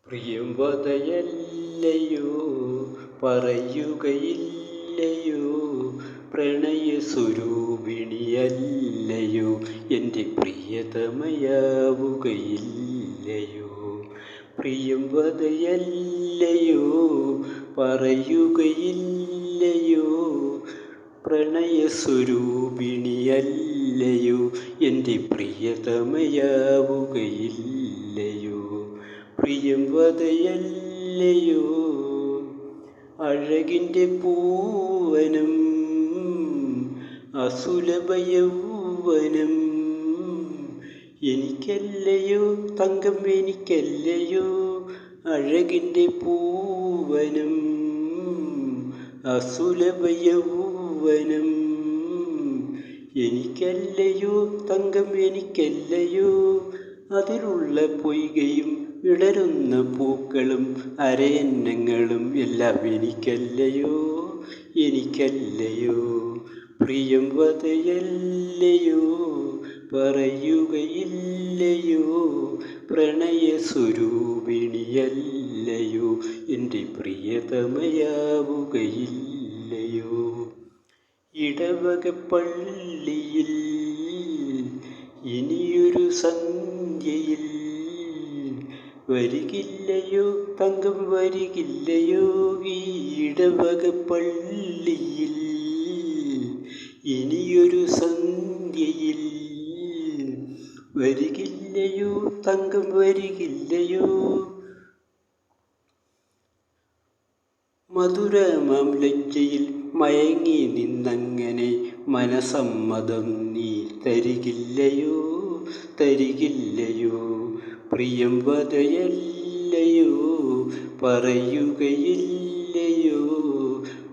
പ്രിയംവദയല്ലയോ പറയുകയില്ലയോ, പ്രണയസ്വരൂപിണിയല്ലയോ എൻ്റെ പ്രിയതമയാവുകയില്ലയോ. പ്രിയംവദയല്ലയോ പറയുകയില്ലയോ, പ്രണയസ്വരൂപിണിയല്ലയോ എൻ്റെ പ്രിയതമയാവുകയില്ലയോ. പ്രിയംവദയല്ലയോ അഴകിൻ്റെ പൂവനം, അസുലഭയൗവനം എനിക്കല്ലയോ തങ്കം, എനിക്കല്ലയോ. അഴകിൻ്റെ പൂവനം, അസുലഭയൗവനം എനിക്കല്ലയോ തങ്കം, എനിക്കല്ലയോ. അതിലുള്ള പൊയ്കയും വിടരുന്ന പൂക്കളും അരയന്നങ്ങളും എല്ലാം എനിക്കല്ലയോ, എനിക്കല്ലയോ. പ്രിയംവദയല്ലയോ പറയുകയില്ലയോ, പ്രണയസ്വരൂപിണിയല്ലയോ എൻ്റെ പ്രിയതമയാവുകയില്ലയോ. ഇടവകപ്പള്ളിയിൽ ഇനിയൊരു സന്ധ്യയിൽ വരികില്ലയോ തങ്കം, വരികില്ലയോ. ഈ ഇടവകപ്പള്ളിയിൽ ഇനിയൊരു സന്ധ്യയിൽ വരികില്ലയോ തങ്കം, വരികില്ലയോ. മധുരമാം ലജ്ജയിൽ മയങ്ങി നിന്നങ്ങനെ മനസമ്മതം നീ തരികില്ലയോ, തരികില്ലയോ. പ്രിയംവദയല്ലയോ പറയുകയില്ലയോ,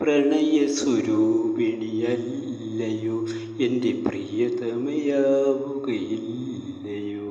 പ്രണയസ്വരൂപിണിയല്ലയോ എൻ്റെ പ്രിയതമയാവുകയില്ലയോ.